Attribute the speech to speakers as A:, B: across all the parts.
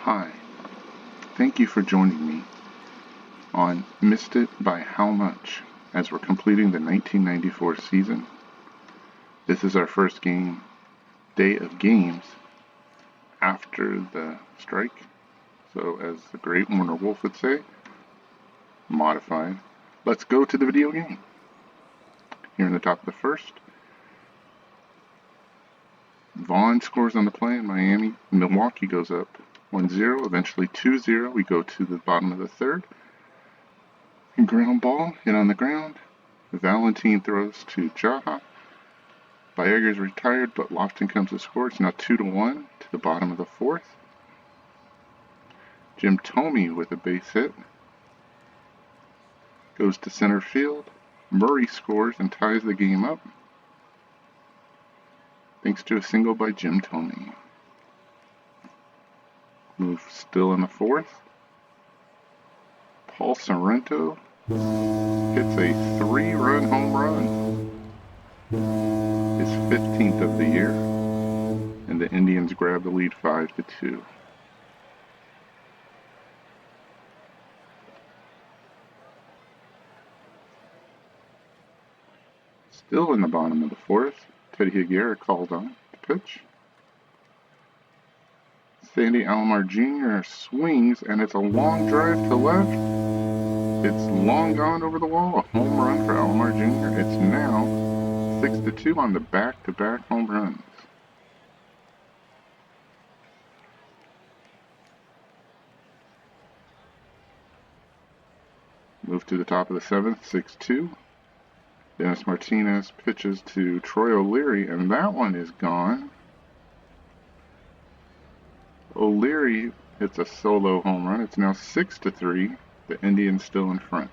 A: Hi, thank you for joining me on Missed It by How Much as we're completing the 1994 season. This is our first day of games after the strike. So as the great Warner Wolf would say, modified. Let's go to the video game. Here in the top of the first, Vaughn scores on the play in Milwaukee goes up 1-0, eventually 2-0. We go to the bottom of the third. Ground ball, hit on the ground. Valentin throws to Jaha. Baerger's retired, but Lofton comes to score. It's now 2-1 to the bottom of the fourth. Jim Thome with a base hit. Goes to center field. Murray scores and ties the game up, thanks to a single by Jim Thome. Move still in the fourth. Paul Sorrento hits a 3-run home run. His 15th of the year. And the Indians grab the lead 5-2. Still in the bottom of the fourth, Teddy Higuera called on to pitch. Sandy Alomar Jr. swings, and it's a long drive to left. It's long gone over the wall. A home run for Alomar Jr. It's now 6-2 on the back-to-back home runs. Move to the top of the seventh, 6-2. Dennis Martinez pitches to Troy O'Leary, and that one is gone. O'Leary hits a solo home run. It's now 6-3. The Indians still in front.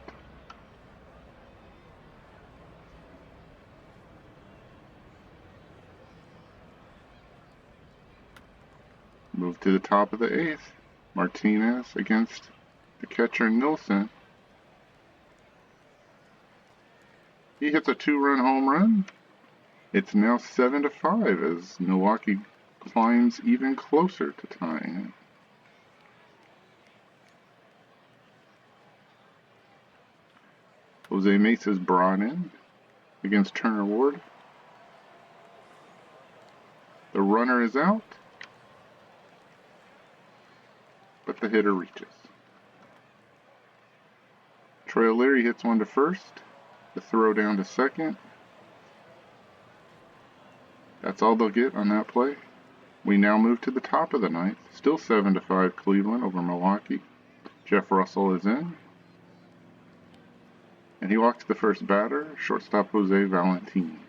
A: Move to the top of the eighth. Martinez against the catcher Nilsson. He hits a 2-run home run. It's now 7-5 as Milwaukee climbs even closer to tying. Jose Mesa is brought in against Turner Ward. The runner is out, but the hitter reaches. Troy O'Leary hits one to first. The throw down to second. That's all they'll get on that play. We now move to the top of the ninth. Still 7-5 Cleveland over Milwaukee. Jeff Russell is in. And he walks the first batter, shortstop Jose Valentin.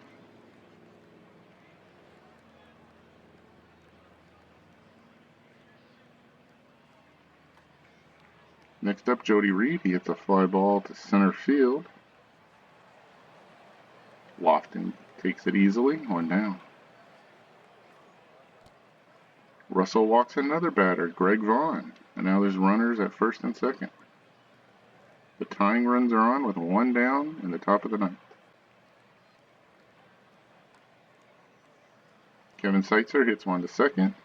A: Next up, Jody Reed. He hits a fly ball to center field. Lofton takes it easily, one down. Russell walks another batter, Greg Vaughn, and now there's runners at first and second. The tying runs are on with one down in the top of the ninth. Kevin Seitzer hits one to second.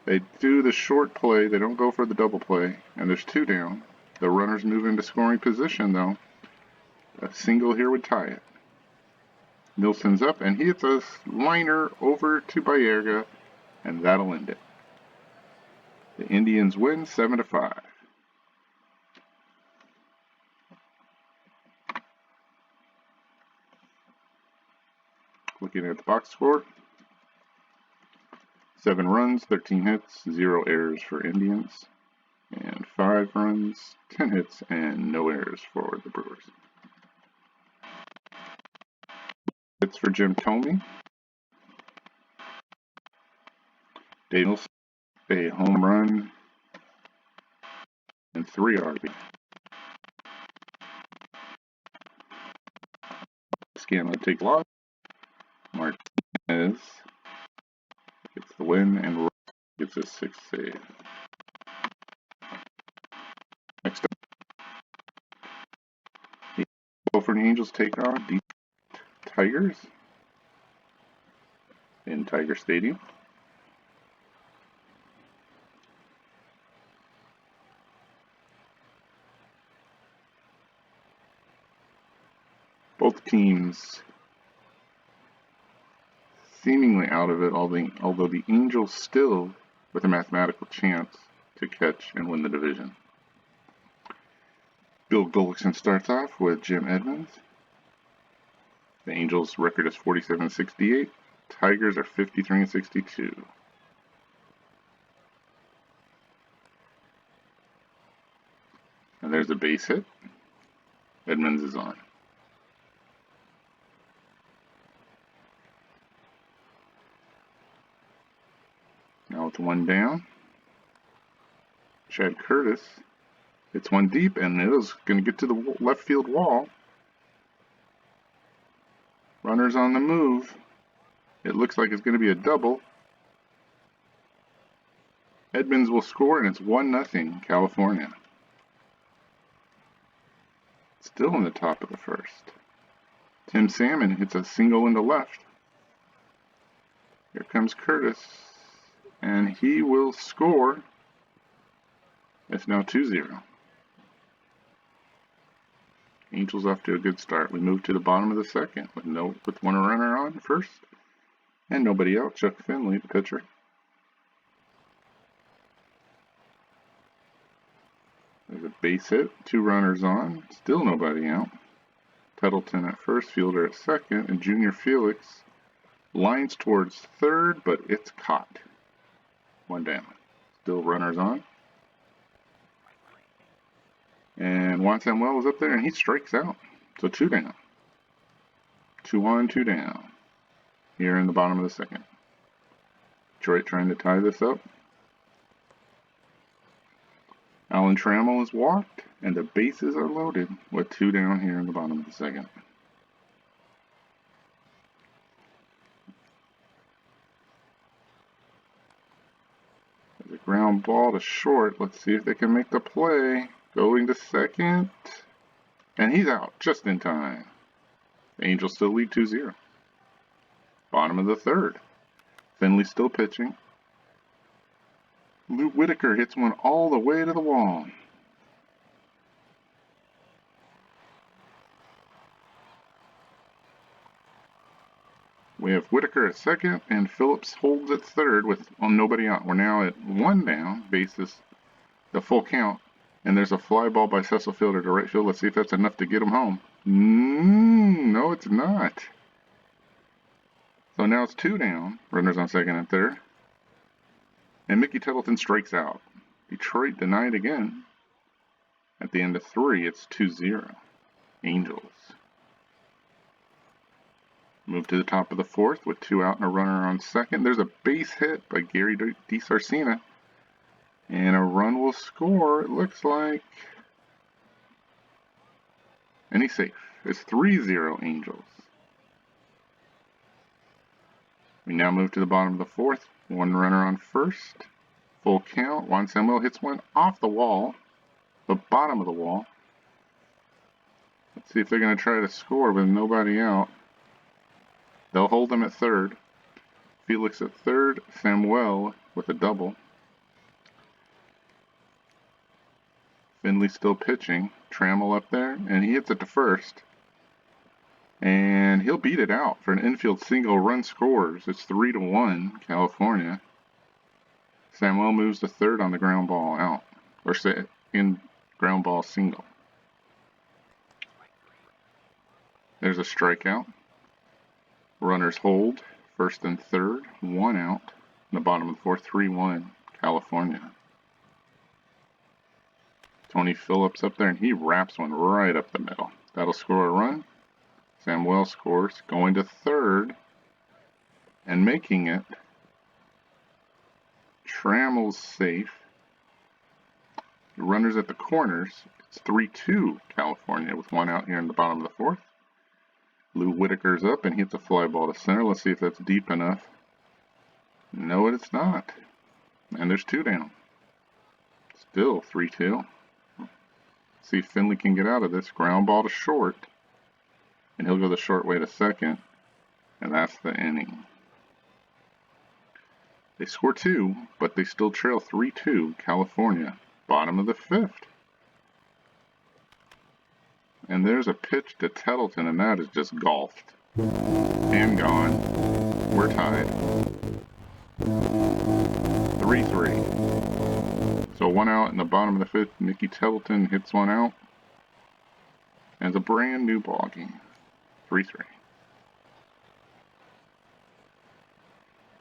A: They do the short play, they don't go for the double play, and there's two down. The runners move into scoring position though. A single here would tie it. Nilsson's up, and he hits a liner over to Baerga, and that'll end it. The Indians win 7-5. Looking at the box score, 7 runs, 13 hits, 0 errors for Indians, and 5 runs, 10 hits, and no errors for the Brewers. Hits for Jim Thome. Daniels, a home run, and 3 RBI. Scanlon take loss. Martinez gets the win, and gets a 6th save. Next up, the California Angels take on the Tigers in Tiger Stadium. Both teams seemingly out of it, although the Angels still with a mathematical chance to catch and win the division. Bill Gullickson starts off with Jim Edmonds. The Angels' record is 47-68. Tigers are 53-62. And there's a base hit. Edmonds is on. Now with one down, Chad Curtis hits one deep, and it is going to get to the left field wall. Runners on the move. It looks like it's going to be a double. Edmonds will score, and it's 1-0 California. Still in the top of the first. Tim Salmon hits a single into left. Here comes Curtis, and he will score. It's now 2-0. Angels off to a good start. We move to the bottom of the second with one runner on first and nobody out. Chuck Finley, the pitcher. There's a base hit, 2 runners on, still nobody out. Tettleton at first, Fielder at second, and Junior Felix lines towards third, but it's caught. 1 down. Still runners on. And Juan Samuel is up there, and he strikes out. So 2 down. 2 on, 2 down. Here in the bottom of the second. Detroit trying to tie this up. Alan Trammell is walked, and the bases are loaded with 2 down here in the bottom of the second. There's a ground ball to short. Let's see if they can make the play. Going to second. And he's out just in time. The Angels still lead 2-0. Bottom of the third. Finley still pitching. Lou Whitaker hits one all the way to the wall. We have Whitaker at second, and Phillips holds at third with nobody out. We're now at 1 down, bases the full count, and there's a fly ball by Cecil Fielder to right field. Let's see if that's enough to get him home. No, it's not. So now it's 2 down, runners on second and third. And Mickey Tettleton strikes out. Detroit denied again. At the end of 3, it's 2-0. Angels. Move to the top of the fourth with 2 out and a runner on second. There's a base hit by Gary DiSarcina. And a run will score, it looks like. And he's safe. It's 3-0 Angels. We now move to the bottom of the fourth. 1 runner on first. Full count. Juan Samuel hits one off the wall. The bottom of the wall. Let's see if they're going to try to score with nobody out. They'll hold him at third. Felix at third. Samuel with a double. Finley still pitching. Trammell up there. And he hits it to first. And he'll beat it out for an infield single. Run scores. It's 3-1 California. Samuel moves to third on the ground ball out. Or in ground ball single. There's a strikeout. Runners hold. First and third. 1 out. In the bottom of the fourth. 3-1 California. Tony Phillips up there, and he wraps one right up the middle. That'll score a run. Samuel scores, going to third, and making it. Trammell's safe. The runners at the corners. It's 3-2 California with 1 out here in the bottom of the fourth. Lou Whitaker's up and hits a fly ball to center. Let's see if that's deep enough. No, it's not. And there's 2 down. Still 3-2. See if Finley can get out of this. Ground ball to short. And he'll go the short way to second. And that's the inning. They score 2, but they still trail 3-2 California. Bottom of the fifth. And there's a pitch to Tettleton, and that is just golfed. And gone. We're tied. 3-3. So 1 out in the bottom of the 5th. Mickey Tettleton hits 1 out. And it's a brand new ball game. 3-3.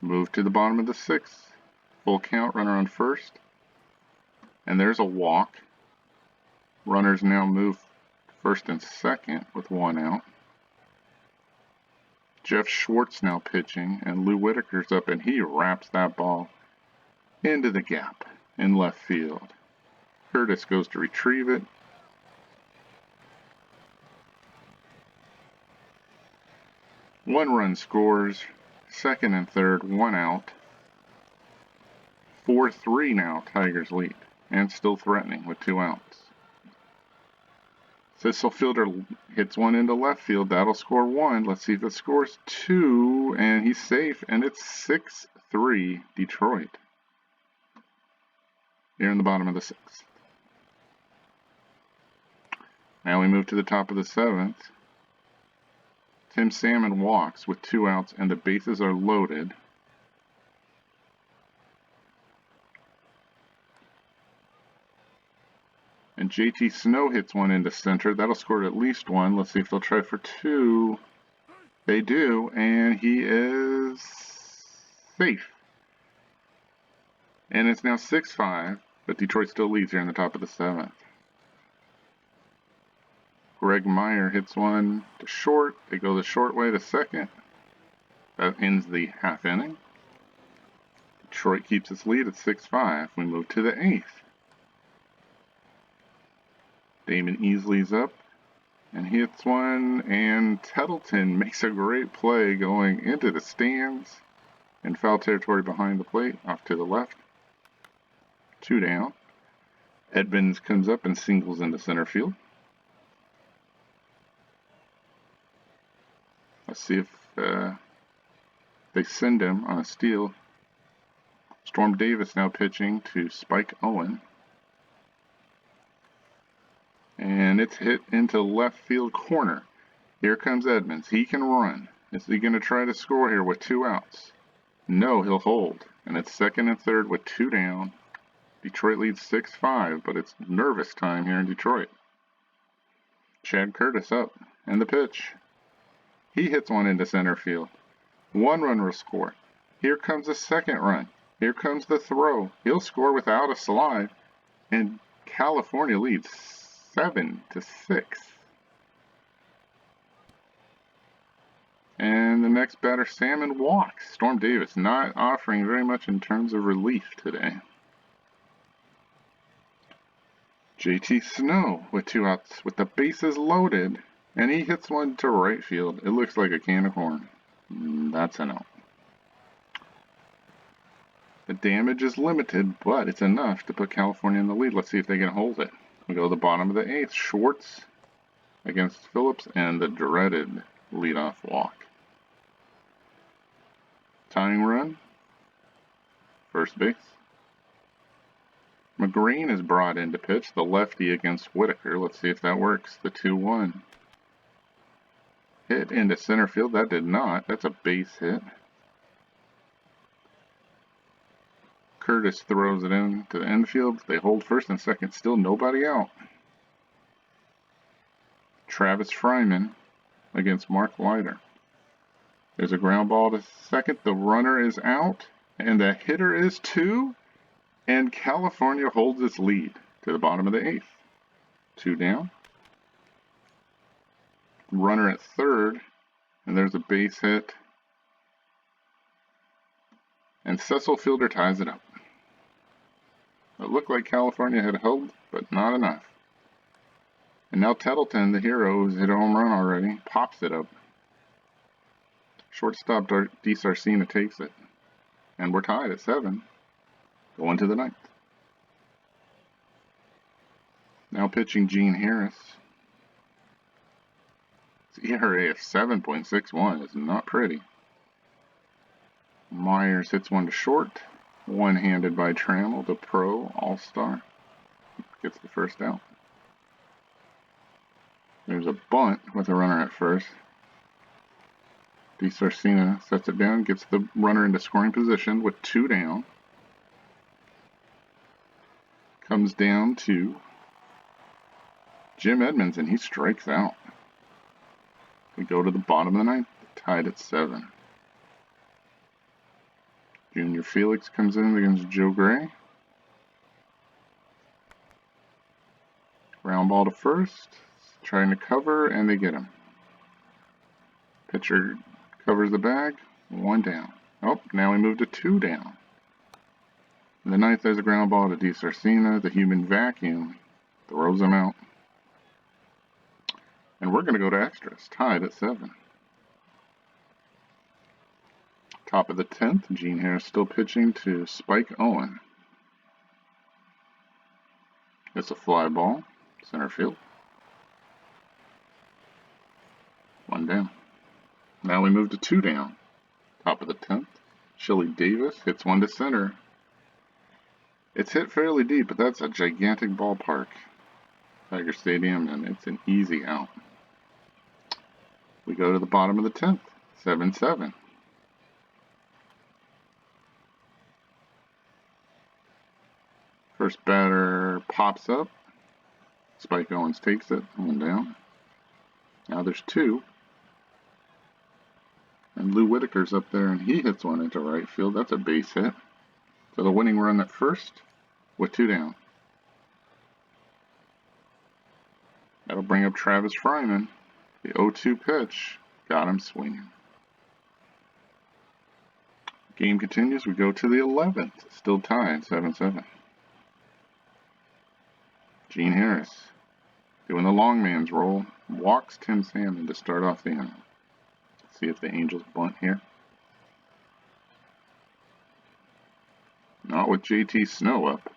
A: Move to the bottom of the 6th. Full count, runner on first. And there's a walk. Runners now move first and second with 1 out. Jeff Schwartz now pitching, and Lou Whitaker's up, and he wraps that ball into the gap in left field. Curtis goes to retrieve it. One run scores, second and third, 1 out. 4-3 now, Tigers lead, and still threatening with 2 outs. Cecil Fielder hits 1 into left field. That'll score 1. Let's see if it scores 2, and he's safe, and it's 6-3 Detroit. Here in the bottom of the 6th. Now we move to the top of the 7th. Tim Salmon walks with 2 outs, and the bases are loaded. And JT Snow hits 1 into center. That'll score at least 1. Let's see if they'll try for 2. They do, and he is safe. And it's now 6-5, but Detroit still leads here in the top of the 7th. Greg Meyer hits 1 to short. They go the short way to second. That ends the half inning. Detroit keeps its lead at 6-5. We move to the 8th. Damon Easley's up, and he hits 1, and Tettleton makes a great play going into the stands in foul territory behind the plate, off to the left. 2 down. Edmonds comes up and singles into center field. Let's see if they send him on a steal. Storm Davis now pitching to Spike Owen. And it's hit into left field corner. Here comes Edmonds. He can run. Is he going to try to score here with 2 outs? No, he'll hold. And it's second and third with 2 down. Detroit leads 6-5, but it's nervous time here in Detroit. Chad Curtis up, and the pitch. He hits 1 into center field. 1 run will score. Here comes the second run. Here comes the throw. He'll score without a slide. And California leads 7-6. And the next batter, Salmon walks. Storm Davis not offering very much in terms of relief today. JT Snow with 2 outs with the bases loaded, and he hits 1 to right field. It looks like a can of corn. That's an out. The damage is limited, but it's enough to put California in the lead. Let's see if they can hold it. We go to the bottom of the 8th. Schwartz against Phillips, and the dreaded leadoff walk. Tying run. First base. McGreen is brought in to pitch, the lefty against Whitaker. Let's see if that works. The 2-1. Hit into center field. That did not. That's a base hit. Curtis throws it in to the infield. They hold first and second. Still nobody out. Travis Fryman against Mark Leiter. There's a ground ball to second. The runner is out, and the hitter is 2. And California holds its lead to the bottom of the 8th. 2 down. Runner at third, and there's a base hit. And Cecil Fielder ties it up. It looked like California had held, but not enough. And now Tettleton, the hero, who's hit a home run already, pops it up. Shortstop DiSarcina takes it. And we're tied at 7. Going to the 9th. Now pitching Gene Harris. His ERA of 7.61 is not pretty. Myers hits 1 to short. One-handed by Trammell, the pro all-star. Gets the first out. There's a bunt with a runner at first. DiSarcina sets it down, gets the runner into scoring position with 2 down. Comes down to Jim Edmonds, and he strikes out. We go to the bottom of the 9th, tied at 7. Junior Felix comes in against Joe Gray. Ground ball to first, trying to cover, and they get him. Pitcher covers the bag, 1 down. Oh, now we move to 2 down. In the 9th, there's a ground ball to DiSarcina. The human vacuum throws him out. And we're going to go to extras, tied at 7. Top of the 10th, Gene Harris still pitching to Spike Owen. It's a fly ball, center field. 1 down. Now we move to 2 down. Top of the 10th, Chili Davis hits one to center. It's hit fairly deep, but that's a gigantic ballpark, Tiger Stadium, and it's an easy out. We go to the bottom of the 10th, 7-7. First batter pops up. Spike Owens takes it, 1 down. Now there's 2. And Lou Whitaker's up there, and he hits one into right field. That's a base hit. So the winning run at first with 2 down. That'll bring up Travis Fryman. The 0-2 pitch got him swinging. Game continues. We go to the 11th. Still tied, 7-7. Gene Harris doing the long man's role. Walks Tim Salmon to start off the inning. Let's see if the Angels bunt here. Not with JT Snow up.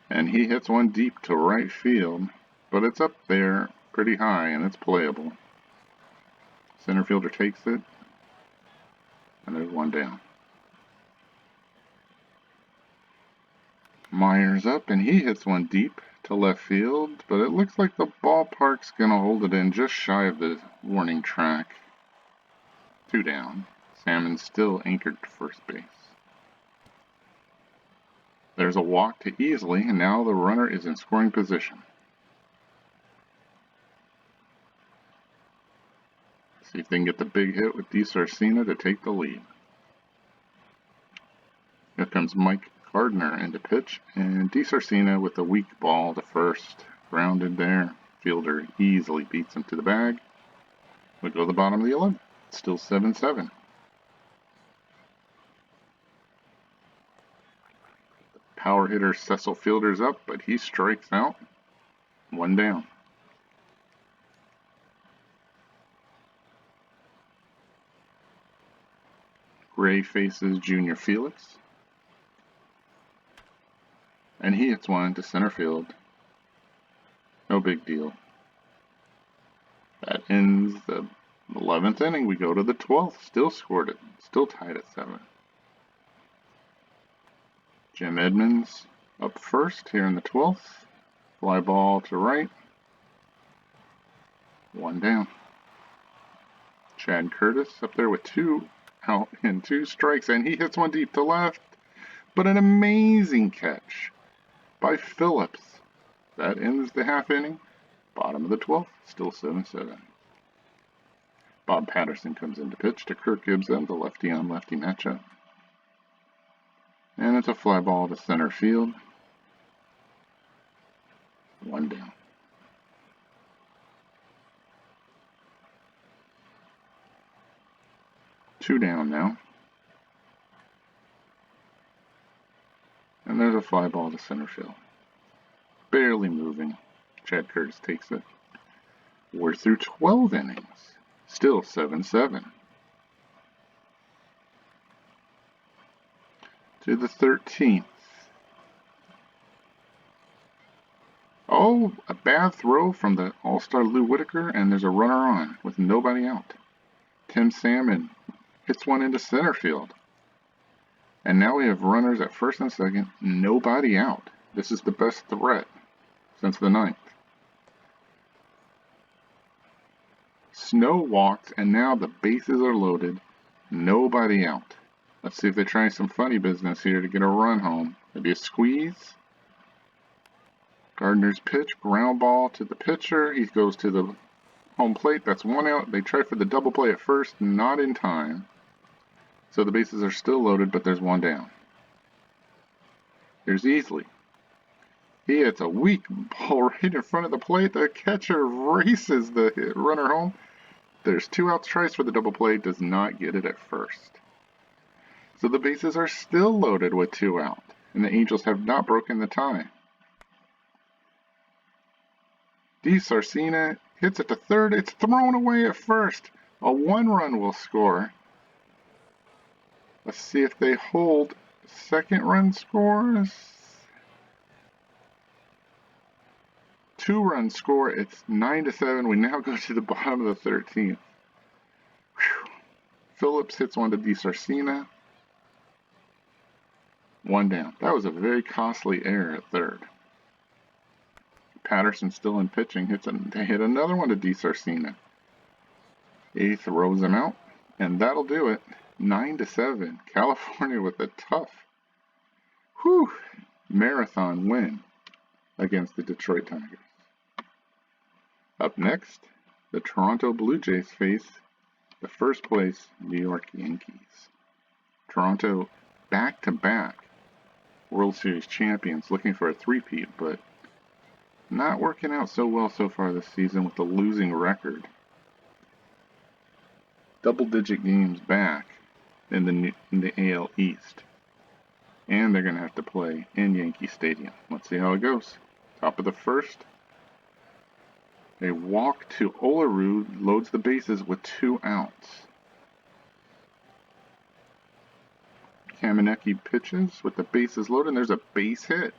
A: And he hits one deep to right field, but it's up there pretty high and it's playable. Center fielder takes it, and there's 1 down. Myers up, and he hits one deep to left field, but it looks like the ballpark's gonna hold it in just shy of the warning track. 2 down. Salmon still anchored to first base. There's a walk to Easley, and now the runner is in scoring position. See if they can get the big hit with DiSarcina to take the lead. Here comes Mike Gardner into pitch, and DiSarcina with a weak ball to first. Grounded there. Fielder easily beats him to the bag. We go to the bottom of the 11th. Still 7-7. Power hitter Cecil Fielder's up, but he strikes out. 1 down. Gray faces Junior Felix. And he hits one to center field. No big deal. That ends the 11th inning. We go to the 12th. Still scored it. Still tied at 7. Jim Edmonds up first here in the 12th. Fly ball to right. 1 down. Chad Curtis up there with 2 out and 2 strikes, and he hits one deep to left. But an amazing catch by Phillips. That ends the half inning. Bottom of the 12th, still 7-7. Bob Patterson comes in to pitch to Kirk Gibson, the lefty on lefty matchup. And it's a fly ball to center field. 1 down. Two down now. And there's a fly ball to center field. Barely moving. Chad Curtis takes it. We're through 12 innings. Still 7-7. To the 13th. Oh, a bad throw from the all-star Lou Whitaker, and there's a runner on with nobody out. Tim Salmon hits one into center field. And now we have runners at first and second, nobody out. This is the best threat since the 9th. Snow walked, and now the bases are loaded. Nobody out. Let's see if they try some funny business here to get a run home. Maybe a squeeze. Gardner's pitch, ground ball to the pitcher. He goes to the home plate. That's one out. They try for the double play at first, not in time. So the bases are still loaded, but there's one down. Here's Easley. He hits a weak ball right in front of the plate. The catcher races the runner home. There's two outs, tries for the double play, does not get it at first. So the bases are still loaded with two out, and the Angels have not broken the tie. DeSarcina hits it to third. It's thrown away at first. A one-run will score. Let's see if they hold. Second run scores. Two-run score. It's 9-7. We now go to the bottom of the 13th. Whew. Phillips hits one to DeSarcina. One down. That was a very costly error at third. Patterson still in pitching. They hit another one to DeSarcina. He throws him out, and that'll do it. 9-7. California with a tough marathon win against the Detroit Tigers. Up next, the Toronto Blue Jays face the first place New York Yankees. Toronto back-to-back World Series champions, looking for a three-peat, but not working out so well so far this season with the losing record. Double-digit games back in the AL East. And they're going to have to play in Yankee Stadium. Let's see how it goes. Top of the first. A walk to Olerud loads the bases with two outs. Kamenecki pitches with the bases loaded, and there's a base hit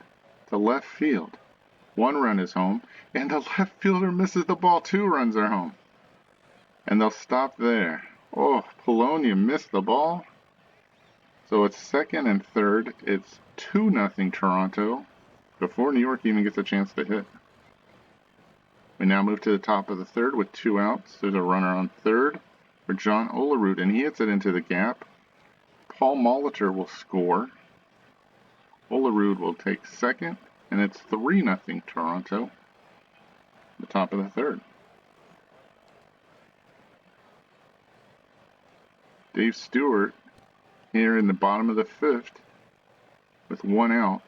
A: to left field. One run is home, and the left fielder misses the ball. Two runs are home. And they'll stop there. Oh, Polonia missed the ball. So it's second and third. It's 2-0 Toronto before New York even gets a chance to hit. We now move to the top of the third with two outs. There's a runner on third for John Olerud, and he hits it into the gap. Paul Molitor will score. Olerud will take second, and it's 3-0 Toronto. The top of the third. Dave Stewart here in the bottom of the fifth with one out.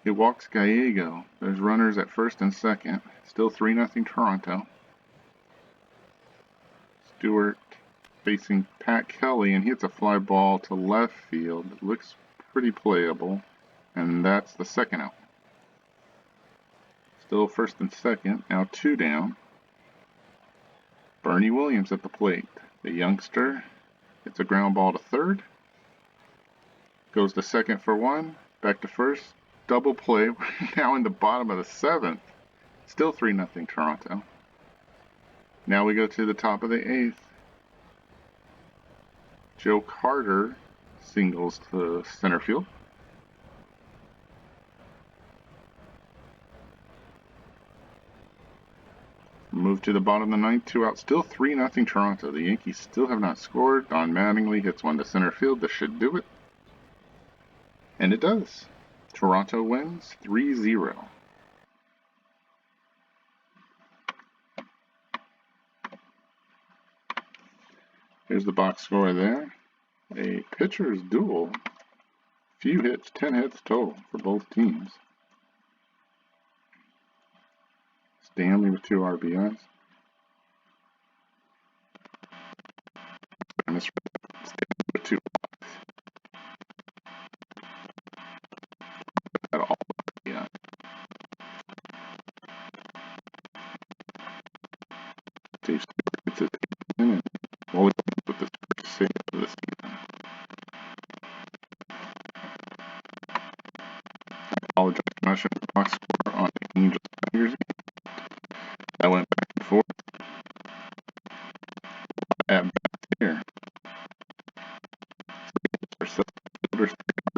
A: He walks Gallego. There's runners at first and second. Still 3-0 Toronto. Stewart facing Pat Kelly, and he hits a fly ball to left field. It looks pretty playable, and that's the second out. Still first and second, now two down. Bernie Williams at the plate. The youngster hits a ground ball to third. Goes to second for one, back to first. Double play. We're now in the bottom of the seventh. Still 3-0 Toronto. Now we go to the top of the eighth. Joe Carter singles to center field. Move to the bottom of the ninth, two out, still 3-0 Toronto. The Yankees still have not scored. Don Mattingly hits one to center field. This should do it. And it does. Toronto wins 3-0. Here's the box score there. A pitcher's duel. Few hits, 10 hits total for both teams. Stanley with 2 RBIs. And this Stanley with 2. At all, yeah. Dave Stewart gets it in, and Wally with the first save of the season. I apologize for not showing the box score on the Angels Tigers. That went back and forth. At bat here.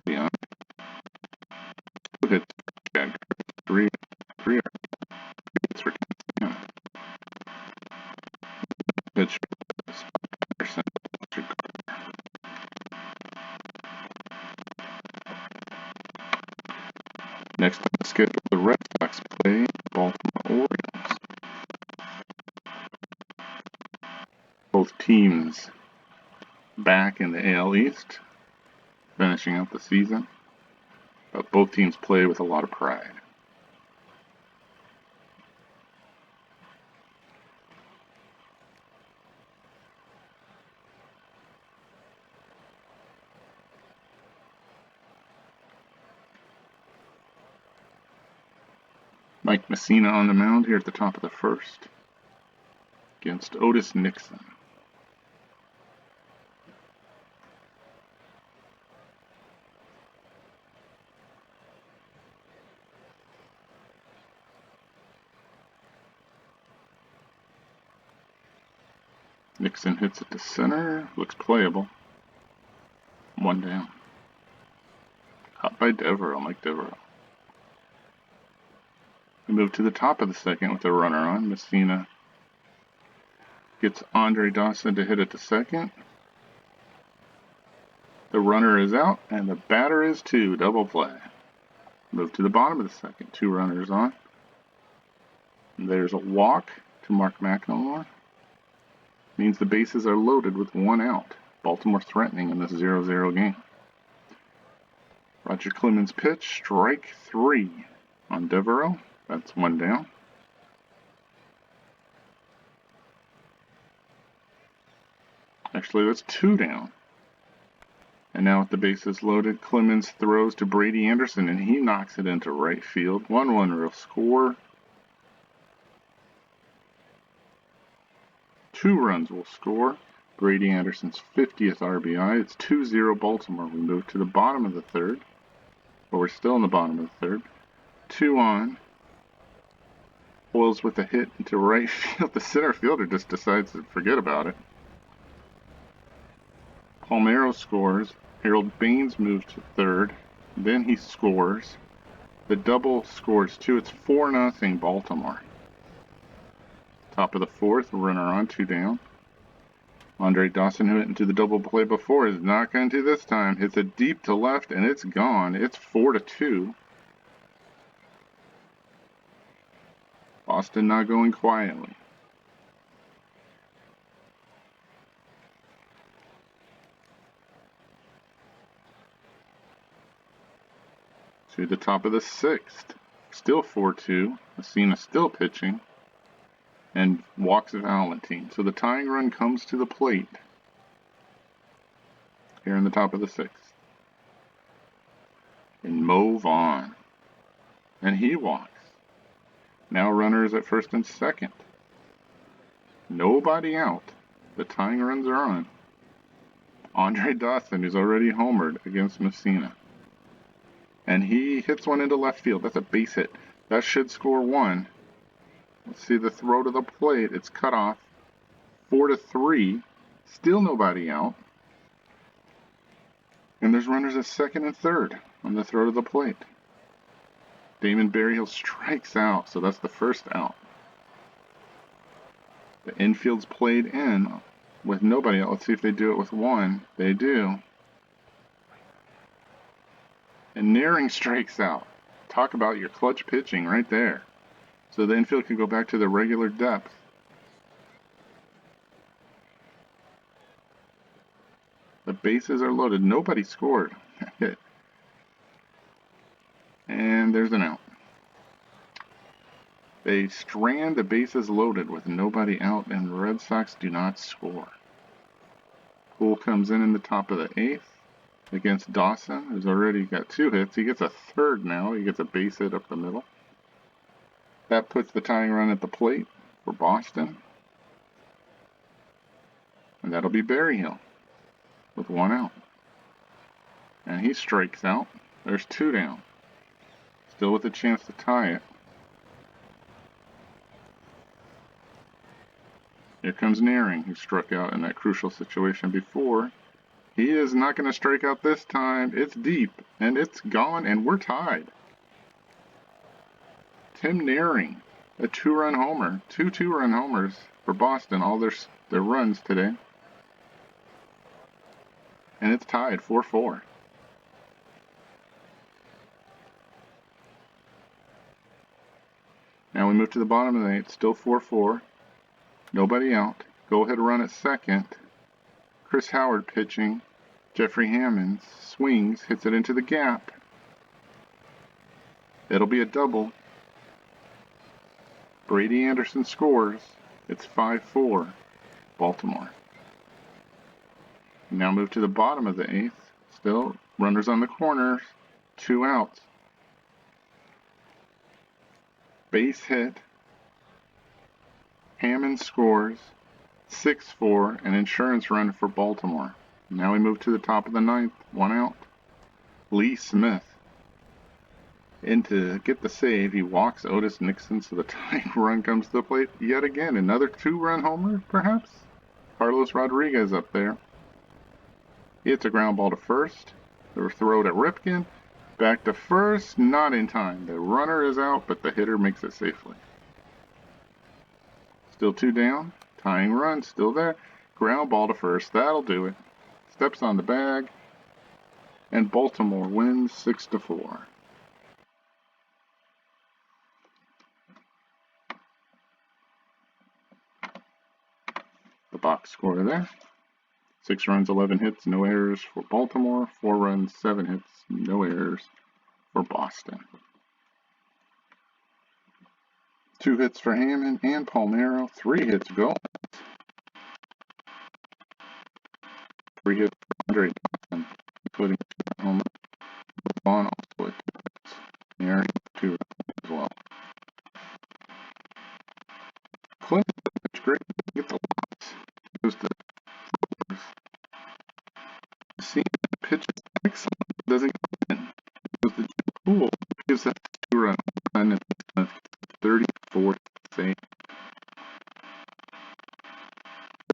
A: Beyond. Who hits Chad? Three hits for 10. Next on the schedule, the Red Sox play Baltimore Orioles. Both teams back in the AL East, finishing up the season, but both teams play with a lot of pride. Mike Mussina on the mound here at the top of the first against Otis Nixon. Nixon hits it to center, looks playable. One down. Caught by Devereaux, Mike Devereaux. We move to the top of the second with a runner on. Mussina gets Andre Dawson to hit it to second. The runner is out, and the batter is two. Double play. Move to the bottom of the second. Two runners on. And there's a walk to Mark McLemore. Means the bases are loaded with one out. Baltimore threatening in this 0-0 game. Roger Clemens pitch, strike three on Devereaux. That's one down. Actually, that's two down. And now with the bases loaded, Clemens throws to Brady Anderson, and he knocks it into right field. 1-1 real score. 2 runs will score. Brady Anderson's 50th RBI. It's 2-0 Baltimore. We move to the bottom of the third. But we're still in the bottom of the third. 2 on. Boyles with a hit into right field. The center fielder just decides to forget about it. Palmeiro scores. Harold Baines moves to third. Then he scores. The double scores 2. It's 4-0 Baltimore. Top of the fourth, runner on, 2 down. Andre Dawson, who hit into the double play before, is not going to this time. Hits it deep to left, and it's gone. It's 4-2. Boston not going quietly. To the top of the sixth. Still 4-2. Mussina still pitching. And walks Valentine. So the tying run comes to the plate. Here in the top of the sixth. And Mo Vaughn. And he walks. Now runners at first and second. Nobody out. The tying runs are on. Andre Dawson, who's already homered against Mussina. And he hits one into left field. That's a base hit. That should score 1. Let's see the throw to the plate. It's cut off. 4-3. Still nobody out. And there's runners at second and third on the throw to the plate. Damon Berryhill strikes out, so that's the first out. The infield's played in with nobody out. Let's see if they do it with 1. They do. And Naring strikes out. Talk about your clutch pitching right there. So the infield can go back to the regular depth. The bases are loaded. Nobody scored. And there's an out. They strand the bases loaded with nobody out, and the Red Sox do not score. Poole comes in the top of the 8th against Dawson, who's already got 2 hits. He gets a third now. He gets a base hit up the middle. That puts the tying run at the plate for Boston. And that'll be Berryhill with 1 out. And he strikes out. There's 2 down. Still with a chance to tie it. Here comes Naring, who struck out in that crucial situation before. He is not going to strike out this time. It's deep, and it's gone, and we're tied. Tim Naring, a 2-run homer. 2 2-run homers for Boston, all their runs today. And it's tied 4-4. move to the bottom of the 8th. Still 4-4. Nobody out. Go ahead run at second. Chris Howard pitching. Jeffrey Hammond swings, hits it into the gap. It'll be a double. Brady Anderson scores. It's 5-4, Baltimore. Now move to the bottom of the 8th. Still runners on the corners. 2 outs. Base hit. Hammond scores. 6-4, an insurance run for Baltimore. Now we move to the top of the 9th. 1 out. Lee Smith. In to get the save, he walks Otis Nixon, so the tying run comes to the plate. Yet again, another 2-run homer, perhaps? Carlos Rodriguez up there. He hits a ground ball to first. The throw to Ripken. Back to first, not in time. The runner is out, but the hitter makes it safely. Still 2 down. Tying run, still there. Ground ball to first, that'll do it. Steps on the bag. And Baltimore wins 6-4. The box score there. 6 runs, 11 hits, no errors for Baltimore. 4 runs, 7 hits, no errors for Boston. 2 hits for Hammond and Palmeiro. 3 hits Gomes. 3 hits for Andre Johnson, including home Vaughn also with 2 hits. Aaron 2 as well. Clint, it's great. Gets a lot. Goes to see pitches excellent. Doesn't get in. Goes to Poole. Gives that 2-run run and 34th save.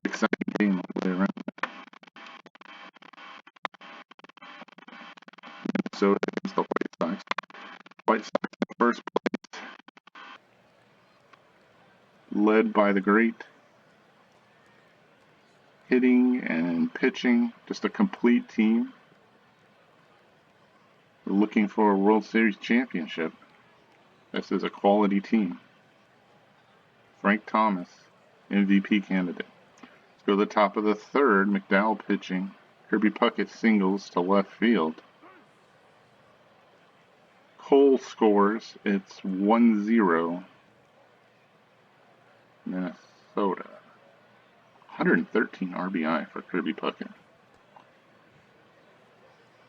A: Exciting game all the way around. Minnesota against the White Sox. White Sox in first place. Led by the great hitting and pitching. Just a complete team. We're looking for a World Series championship. This is a quality team. Frank Thomas, MVP candidate. Let's go to the top of the 3rd. McDowell pitching. Kirby Puckett singles to left field. Cole scores. It's 1-0. Minnesota. 113 RBI for Kirby Puckett.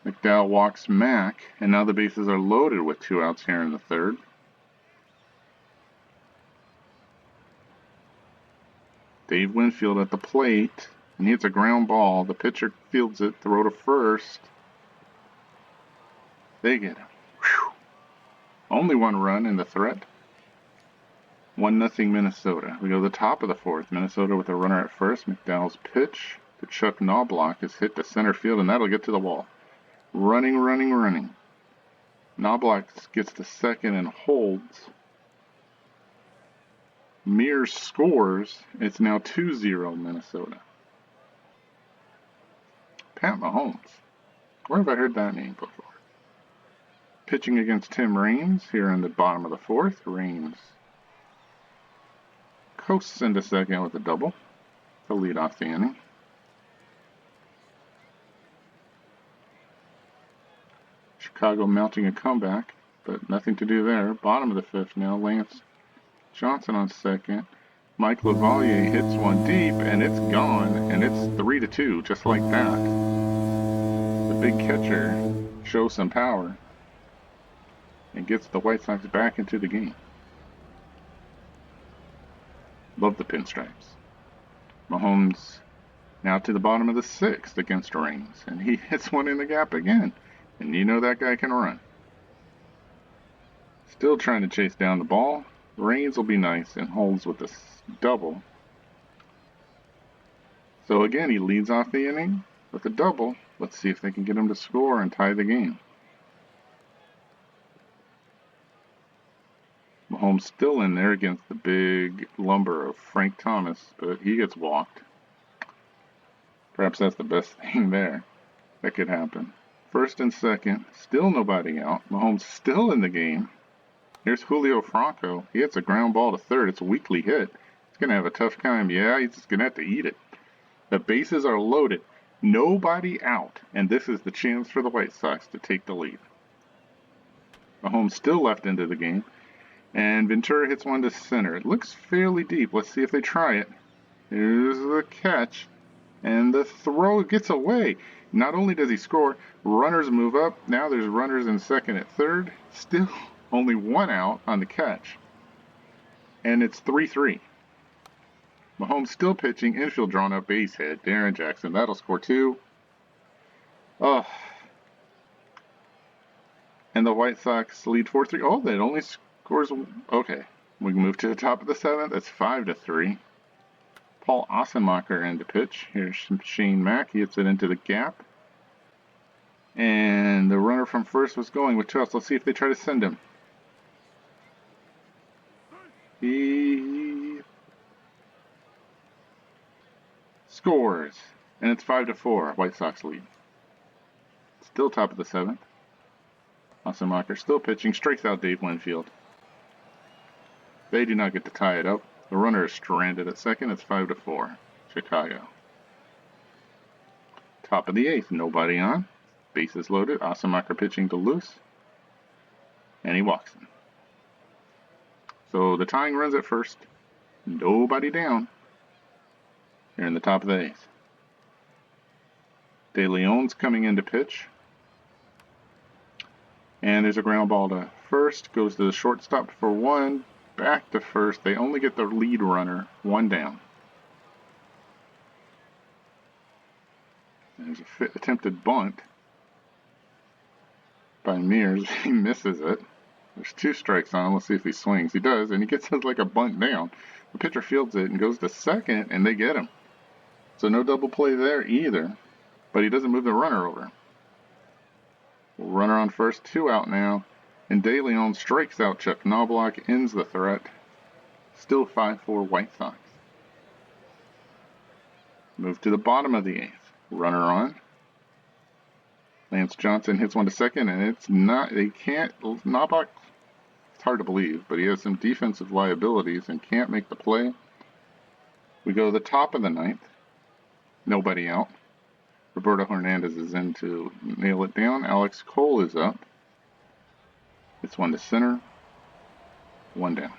A: McDowell walks Mack, and now the bases are loaded with 2 outs here in the 3rd. Dave Winfield at the plate, and he hits a ground ball. The pitcher fields it, throw to first. They get him. Whew. Only 1 run in the threat. 1-0 Minnesota. We go to the top of the 4th. Minnesota with a runner at first. McDowell's pitch to Chuck Knobloch is hit to center field, and that'll get to the wall. Running. Knobloch gets to second and holds. Mears scores. It's now 2-0 Minnesota. Pat Mahomes. Where have I heard that name before? Pitching against Tim Raines here in the bottom of the 4th. Raines coasts into second with a double to lead off the inning. Chicago mounting a comeback, but nothing to do there. Bottom of the 5th now. Lance Johnson on second. Mike LaValliere hits one deep, and it's gone, and it's 3-2, just like that. The big catcher shows some power and gets the White Sox back into the game. Love the pinstripes. Mahomes now to the bottom of the 6th against Raines, and he hits one in the gap again. And you know that guy can run. Still trying to chase down the ball. Raines will be nice and holds with a double. So again, he leads off the inning with a double. Let's see if they can get him to score and tie the game. Mahomes still in there against the big lumber of Frank Thomas, but he gets walked. Perhaps that's the best thing there that could happen. 1st and 2nd, still nobody out. Mahomes still in the game. Here's Julio Franco. He hits a ground ball to third. It's a weakly hit. He's going to have a tough time. Yeah, he's just going to have to eat it. The bases are loaded. Nobody out. And this is the chance for the White Sox to take the lead. Mahomes still left into the game. And Ventura hits one to center. It looks fairly deep. Let's see if they try it. Here's the catch. And the throw gets away. Not only does he score, runners move up. Now there's runners in second at third. Still only one out on the catch. And it's 3-3. Mahomes still pitching. Infield drawn up, base hit. Darren Jackson. That'll score 2. Oh. And the White Sox lead 4-3. Oh, that only scores. Okay. We can move to the top of the 7th. It's 5-3. Paul Ossenmacher in to pitch. Here's Shane Mack. He hits it into the gap. And the runner from first was going with 2 outs. Let's see if they try to send him. He scores. And it's 5-4. White Sox lead. Still top of the 7th. Ossenmacher still pitching. Strikes out Dave Winfield. They do not get to tie it up. The runner is stranded at second. It's 5-4. Chicago. Top of the 8th. Nobody on. Bases loaded. Ossenmacher pitching to Luce. And he walks him. So the tying runs at first. Nobody down. Here in the top of the 8th. De Leon's coming in to pitch. And there's a ground ball to first. Goes to the shortstop for 1. Back to first. They only get the lead runner. 1 down. There's a attempted bunt by Mears. He misses it. There's 2 strikes on him. Let's see if he swings. He does, and he gets like a bunt down. The pitcher fields it and goes to second, and they get him. So no double play there either. But he doesn't move the runner over. Runner on first, 2 out now. And De Leon strikes out Chuck Knobloch, ends the threat. Still 5-4 White Sox. Move to the bottom of the 8th. Runner on. Lance Johnson hits one to second, and it's not, they can't, Knobloch, it's hard to believe, but he has some defensive liabilities and can't make the play. We go to the top of the 9th. Nobody out. Roberto Hernandez is in to nail it down. Alex Cole is up. It's one to center. 1 down.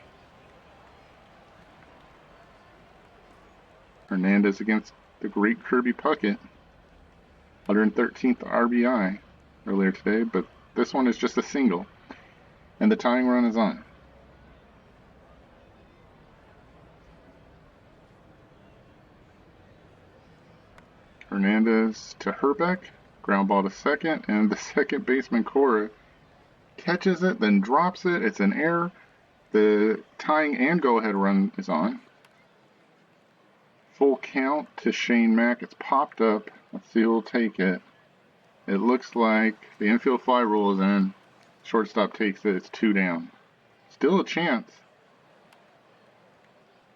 A: Hernandez against the great Kirby Puckett. 113th RBI earlier today, but this one is just a single. And the tying run is on. Hernandez to Herbeck. Ground ball to second, and the second baseman Cora catches it, then drops it. It's an error. The tying and go-ahead run is on. Full count to Shane Mack. It's popped up. Let's see who'll take it. It looks like the infield fly rule is in. Shortstop takes it. It's 2 down. Still a chance.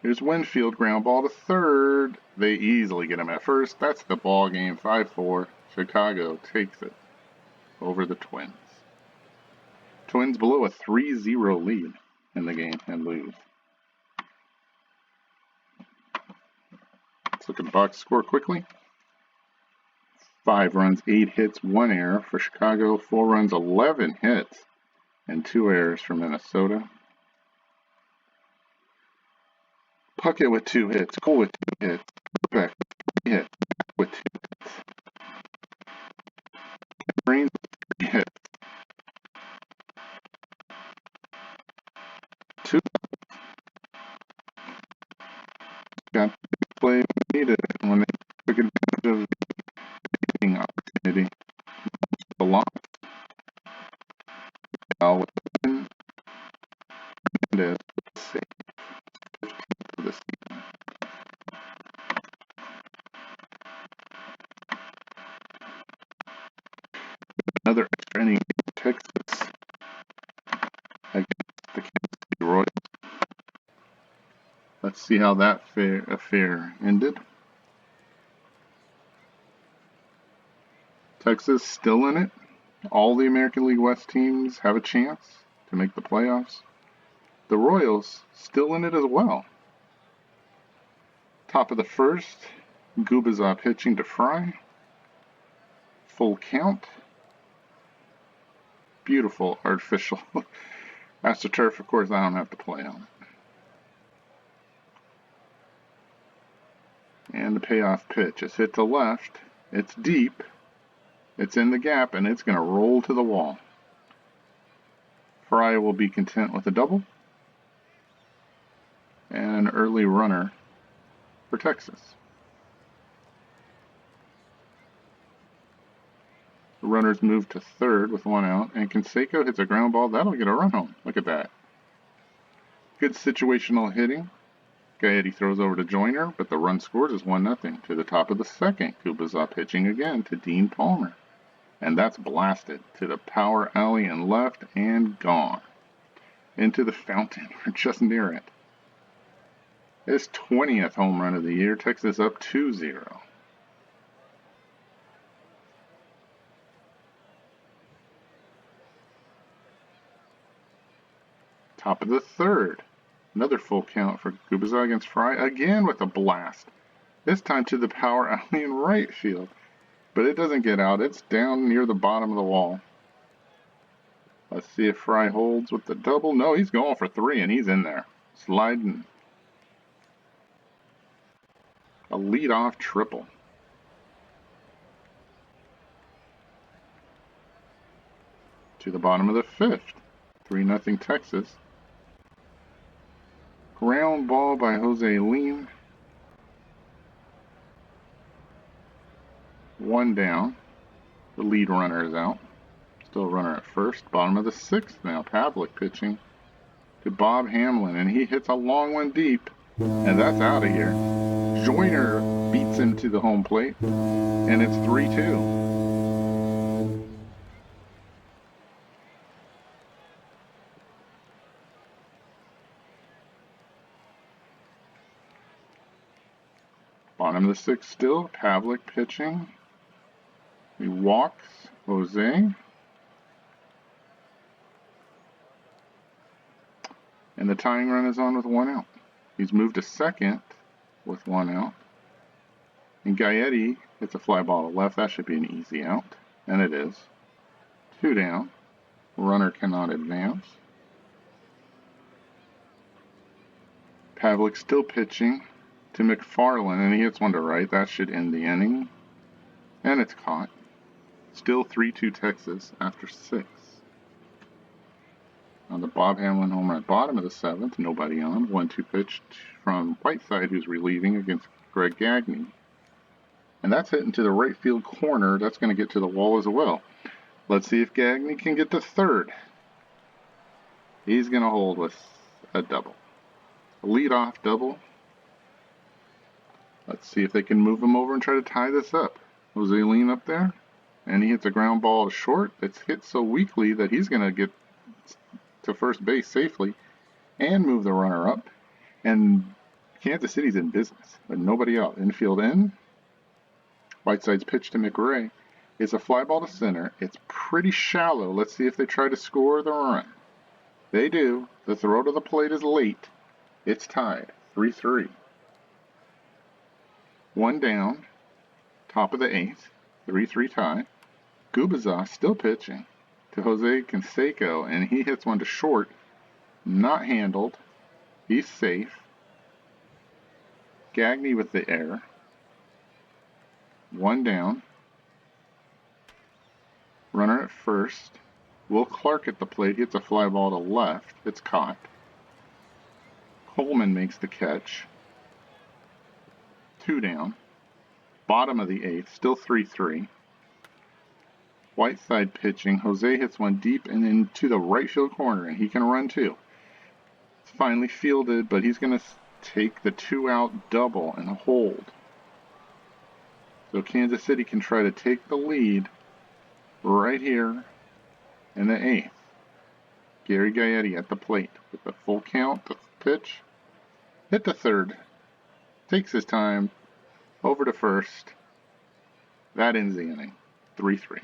A: Here's Winfield. Ground ball to third. They easily get him at first. That's the ball game. 5-4. Chicago takes it over the Twins. Twins below a 3-0 lead in the game and lose. Let's look at the box score quickly. 5 runs, 8 hits, 1 error for Chicago. 4 runs, 11 hits, and 2 errors for Minnesota. Puckett with 2 hits, Cole with 2 hits, Beck hit with 2 hits. Green 3 hits. 2 got play needed when they took advantage of the hitting opportunity. A lot. With and safe for the season. Another extra inning in Texas against the Kansas City Royals. Let's see how that affair ended. Texas still in it. All the American League West teams have a chance to make the playoffs. The Royals still in it as well. Top of the first, Gubicza pitching to Fry. Full count. Beautiful artificial AstroTurf. Of course, I don't have to play on it. And the payoff pitch is hit to left. It's deep. It's in the gap, and it's going to roll to the wall. Fry will be content with a double. And an early runner for Texas. The runners move to third with 1 out, and Canseco hits a ground ball. That'll get a run home. Look at that. Good situational hitting. Gaetti throws over to Joyner, but the run scored is 1-0. To the top of the second, Gubicza pitching again to Dean Palmer. And that's blasted to the power alley and left and gone. Into the fountain, or just near it. His 20th home run of the year, Texas up 2-0. Top of the third. Another full count for Gubicza against Fry, again with a blast. This time to the power alley in right field. But it doesn't get out. It's down near the bottom of the wall. Let's see if Fry holds with the double. No, he's going for 3, and he's in there. Sliding. A leadoff triple. To the bottom of the 5th. 3-0 Texas. Ground ball by Jose Lean. 1 down. The lead runner is out. Still a runner at first. Bottom of the 6th now. Pavlik pitching to Bob Hamlin, and he hits a long one deep, and that's out of here. Joyner beats him to the home plate, and it's 3-2. Bottom of the 6th still. Pavlik pitching. He walks Jose. And the tying run is on with 1 out. He's moved to second with 1 out. And Gaetti hits a fly ball to left. That should be an easy out. And it is. 2 down. Runner cannot advance. Pavlik still pitching to McFarland, and he hits one to right. That should end the inning. And it's caught. Still 3-2 Texas after 6. On the Bob Hamlin home run, bottom of the 7th, nobody on. 1-2 pitch from Whiteside, who's relieving against Greg Gagne. And that's hitting to the right field corner. That's going to get to the wall as well. Let's see if Gagne can get to third. He's going to hold with a double. A leadoff double. Let's see if they can move him over and try to tie this up. Jose Lean up there, and he hits a ground ball to short. It's hit so weakly that he's going to get to first base safely and move the runner up. And Kansas City's in business, but nobody out. Infield in. Whiteside's pitch to McRae. It's a fly ball to center. It's pretty shallow. Let's see if they try to score the run. They do. The throw to the plate is late. It's tied. 3-3. 1 down. Top of the 8th. 3-3 tie. Gubicza still pitching to Jose Canseco, and he hits one to short. Not handled. He's safe. Gagne with the error. 1 down. Runner at first. Will Clark at the plate hits a fly ball to left. It's caught. Coleman makes the catch. 2 down. Bottom of the 8th. Still 3-3. Whiteside pitching. Jose hits one deep and into the right field corner, and he can run too. It's finally fielded, but he's going to take the 2-out double and hold. So Kansas City can try to take the lead right here in the 8th. Gary Gaetti at the plate with the full count, the pitch. Hit the third. Takes his time. Over to first. That ends the inning. 3-3.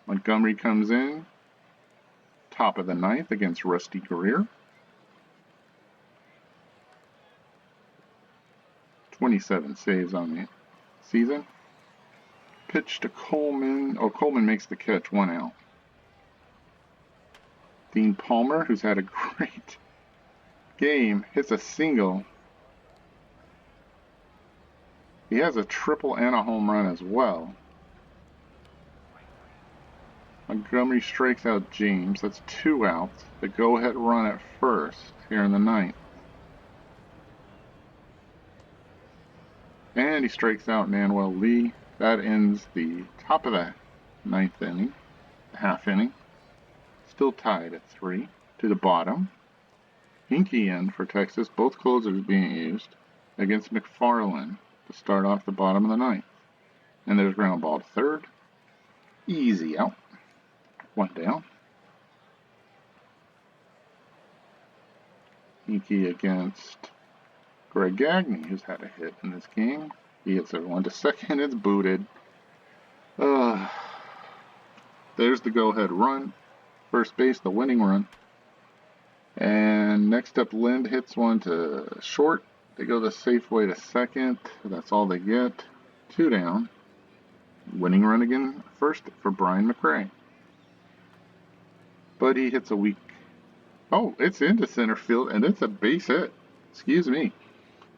A: Montgomery comes in. Top of the ninth against Rusty Greer. 27 saves on the season. Pitch to Coleman. Oh, Coleman makes the catch, 1 out. Dean Palmer, who's had a great game, hits a single. He has a triple and a home run as well. Montgomery strikes out James. That's 2 outs. The go-ahead run at first here in the ninth. And he strikes out Manuel Lee. That ends the top of the ninth inning, half inning. Still tied at 3. To the bottom. Hinkie in for Texas. Both closers being used against McFarland to start off the bottom of the ninth. And there's ground ball to third. Easy out. 1 down. Hinkie against Greg Gagne, who's had a hit in this game. He hits everyone to second. It's booted. There's the go-ahead run. First base, the winning run. And next up, Lind hits one to short. They go the safe way to second. That's all they get. 2 down. Winning run again first for Brian McRae. But he hits a weak. Oh, it's into center field, and it's a base hit. Excuse me.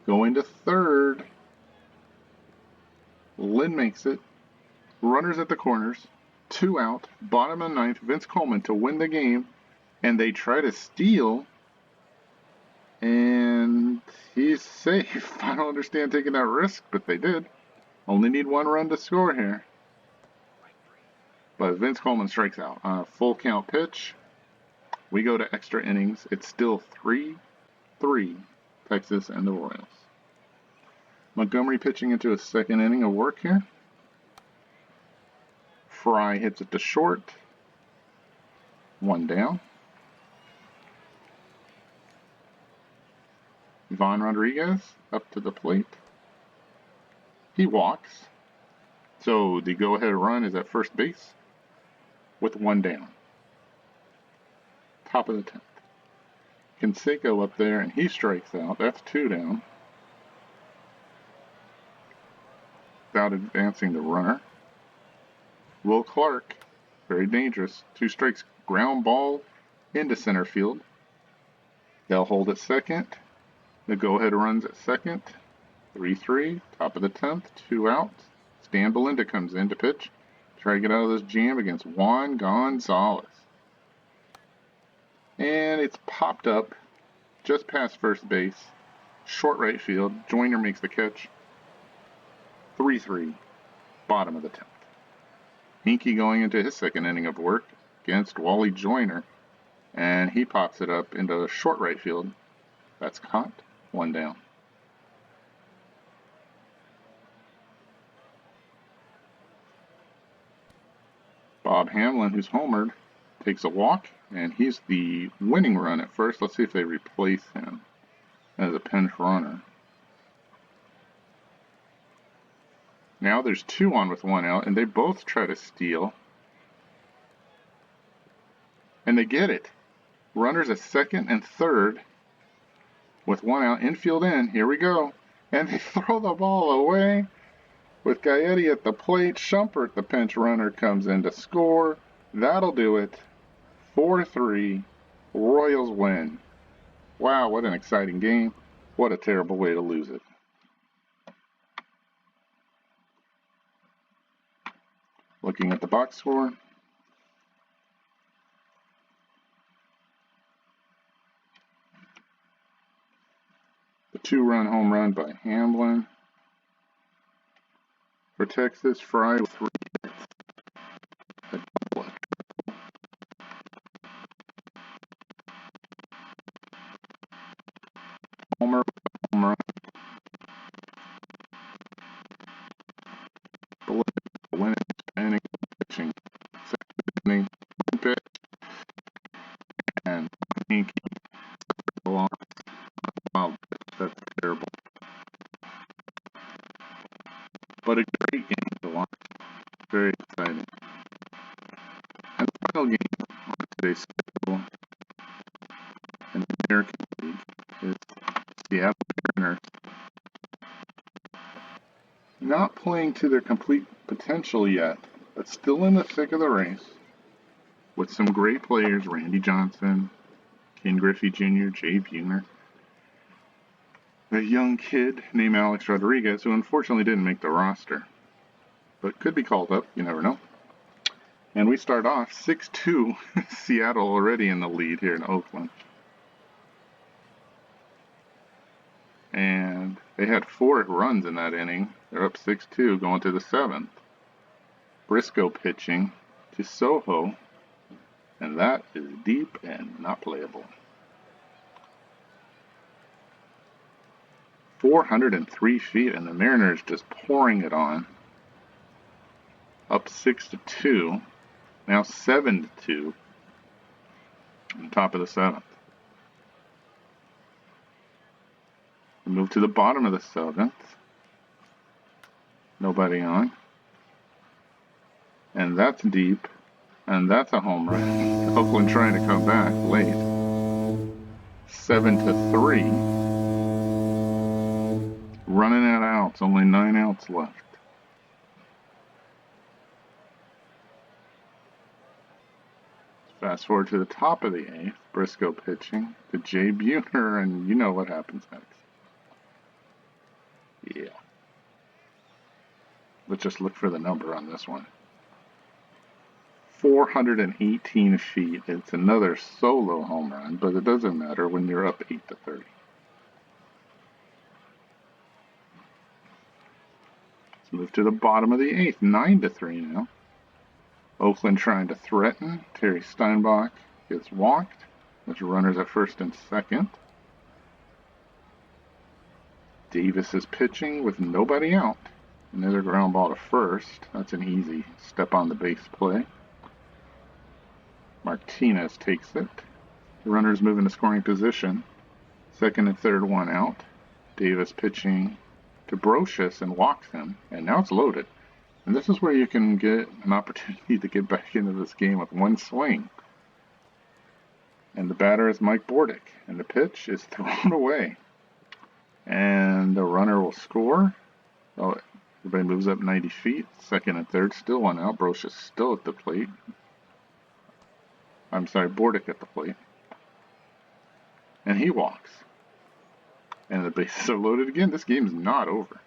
A: Going to third. Lind makes it. Runners at the corners. 2 out. Bottom of the ninth. Vince Coleman to win the game. And they try to steal. And he's safe. I don't understand taking that risk, but they did. Only need 1 run to score here. But Vince Coleman strikes out on a full count pitch. We go to extra innings. It's still 3-3, Texas and the Royals. Montgomery pitching into a second inning of work here. Fry hits it to short. 1 down. Ivan Rodriguez up to the plate. He walks. So the go-ahead run is at first base with 1 down. Top of the 10th. Canseco up there, and he strikes out. That's 2 down. Without advancing the runner. Will Clark, very dangerous. 2 strikes, ground ball into center field. They'll hold at second. The go-ahead runs at second. 3-3, top of the 10th, 2 outs. Stan Belinda comes in to pitch. Try to get out of this jam against Juan Gonzalez. And it's popped up just past first base. Short right field. Joyner makes the catch. 3-3, bottom of the 10th. Hinkie going into his second inning of work against Wally Joyner. And he pops it up into short right field. That's caught. 1 down. Bob Hamlin, who's homered, takes a walk, and he's the winning run at first. Let's see if they replace him as a pinch runner. Now there's 2 on with 1 out, and they both try to steal. And they get it. Runners at second and third with 1 out. Infield in. Here we go. And they throw the ball away. With Gaetti at the plate, Shumpert, the pinch runner, comes in to score. That'll do it. 4-3. Royals win. Wow, what an exciting game. What a terrible way to lose it. Looking at the box score. The 2-run home run by Hamlin. For Texas, Fry with 3 hits. A double. Homer with a home run. Below the winning inning pitching. Second inning pitch. And Hinkie along. Wow, that's terrible. But a great game to watch. Very exciting. And the final game on today's schedule Seattle Mariners, not playing to their complete potential yet, but still in the thick of the race with some great players, Randy Johnson, Ken Griffey Jr., Jay Buhner, a young kid named Alex Rodriguez, who unfortunately didn't make the roster, but could be called up, you never know. And we start off 6-2, Seattle already in the lead here in Oakland. And they had 4 runs in that inning. They're up 6-2 going to the 7th. Briscoe pitching to Soho, and that is deep and not playable. 403 feet, and the Mariners just pouring it on. Up 6-2, now 7-2, on top of the 7th. We move to the bottom of the 7th. Nobody on. And that's deep, and that's a home run. Oakland trying to come back late. 7-3. Running out of outs, only 9 outs left. Fast forward to the top of the 8th, Briscoe pitching to Jay Buhner, and you know what happens next. Yeah. Let's just look for the number on this one. 418 feet. It's another solo home run, but it doesn't matter when you're up 8-30. Let's move to the bottom of the 8th, 9-3 now. Oakland trying to threaten. Terry Steinbach gets walked. There's runners at first and second. Davis is pitching with nobody out. Another ground ball to first. That's an easy step on the base play. Martinez takes it. The runners move into scoring position. Second and third, 1 out. Davis pitching to Brocious and walks him. And now it's loaded. And this is where you can get an opportunity to get back into this game with 1 swing. And the batter is Mike Bordick. And the pitch is thrown away. And the runner will score. Oh, everybody moves up 90 feet. Second and third, still 1 out. Brocious still at the plate. I'm sorry, Bordick at the plate. And he walks. And the bases are loaded again. This game's not over.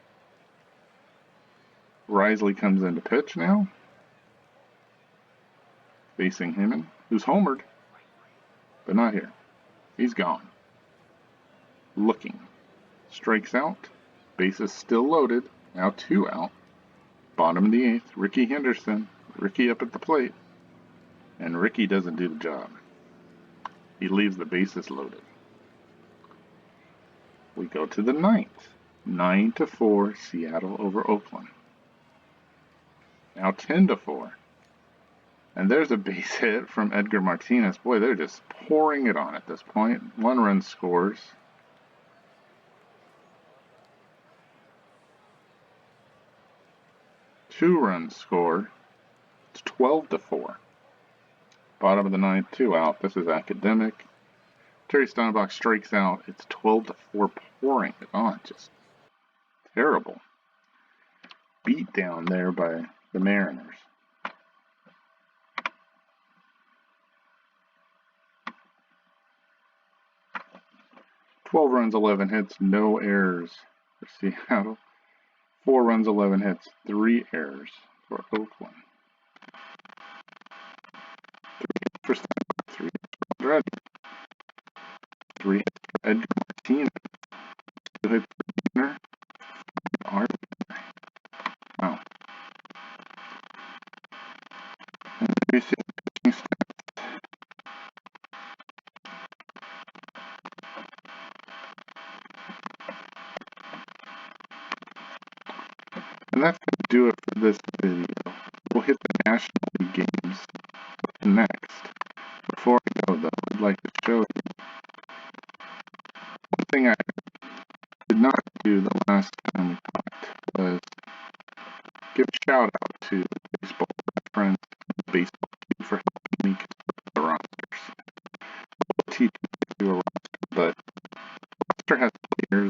A: Risley comes in to pitch now. Facing Heyman, who's homered. But not here. He's gone. Looking. Strikes out. Bases still loaded. Now 2 out. Bottom of the 8th. Ricky Henderson. Ricky up at the plate. And Ricky doesn't do the job. He leaves the bases loaded. We go to the 9th. 9-4, Seattle over Oakland. Now 10-4. And there's a base hit from Edgar Martinez. Boy, they're just pouring it on at this point. 1 run scores. Two runs scored. It's 12-4. Bottom of the 9th, 2 out. This is academic. Terry Steinbach strikes out. It's 12-4, pouring it on. Just terrible. Beat down there by the Mariners. "12 runs, 11 hits, no errors for Seattle. 4 runs, 11 hits, 3 errors for Oakland. 3 for Steinbach, 3 for Red. 3 Edgar Martinez. 2 hits for Buhner. Wow. And you see and that's going to do it for this video. We'll hit the National League games next. Before I go, though, I'd like to show you one thing I did not do the last time we talked was give a shout out to baseball friends, baseball team for helping me construct the rosters. We'll teach you to do a roster, but the roster has players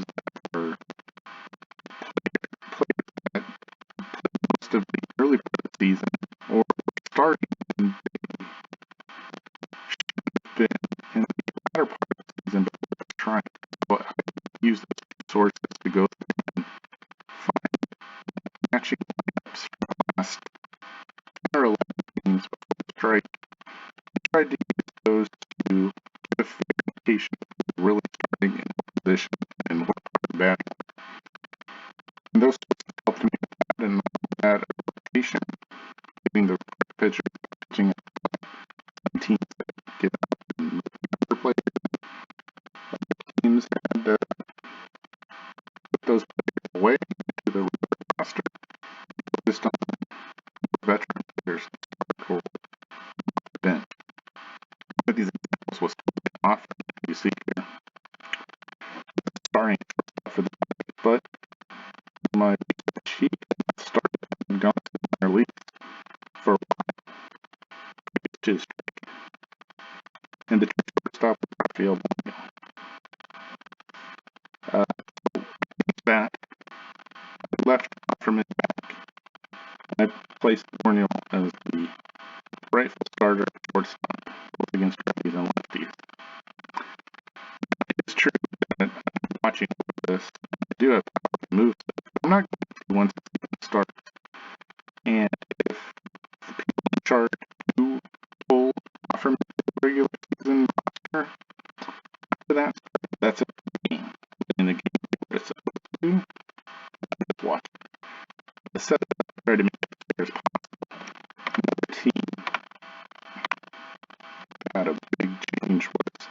A: tried to use those to give a indication really starting in position and what the batting. And those helped me out in that application, getting the pitcher pitching teams that get out and other players. Teams had to put those players away to the roster, focused on veteran players for bench. One of these examples was off. You see here, starting for the but my cheek started and gone to minor league for a while, which is and the stop field. That left from his back. I placed Borneo as the rightful starter at shortstop, both against righties and lefties. It's true that watching this, I do have moves. I'm not going to once it starts. And if the people in charge do pull from the regular season roster after that, that's a game. In the game we're supposed to watch. The setup try to make it as fair as possible. Another team had a big change was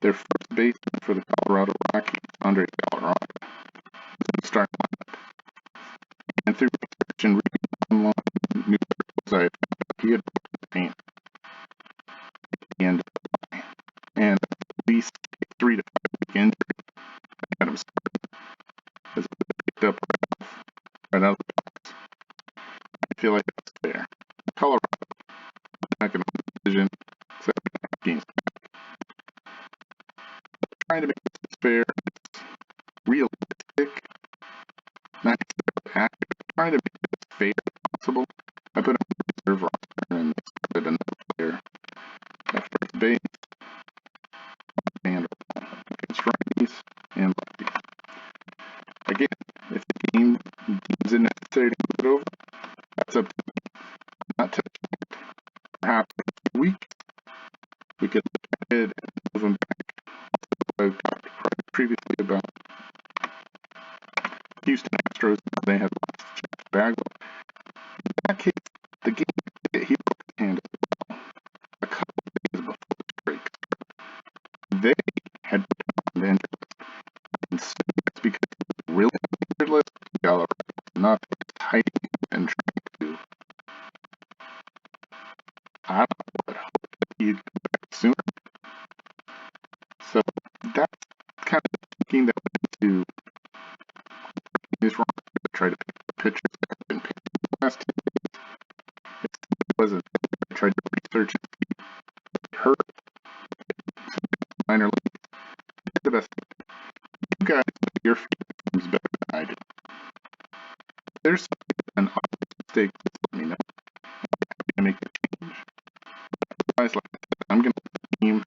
A: their first baseman for the Colorado Rockies, Andre Galarraga, was starting lineup. And through research and reading online news articles, he had pain at the end of the line. And at least 3 to 5 week injury had him started as it picked up right out of the box. I feel like it's fair. Colorado, not going to decision, 7 games. Trying to make this fair, realistic, not accurate, trying to make it as fair as possible. I put on a reserve roster and started another player at first base and against righties and lefties. Again, if the game deems it necessary to move it over, that's up to me. I'm not touching it. Perhaps next week we could look ahead and move them back. I've talked previously about Houston Astros. They have lost Jeff Bagwell. In that case, the game he broke his hand as well a couple of days before the break. They had put on the injured list, and so that's because he was really on the injured list. Galarraga was not hiding and trying to. I don't know what he'd come back sooner. So that's kind of thinking that went into his wrong to try to pick the pitchers that have been picked in the last 2 days. It wasn't. I tried to research it. Hurt. Minor league. The best. You guys know your teams better than I do. If there's an honest mistake, let me know. I'm happy to make the change. Otherwise, like I said, I'm going to team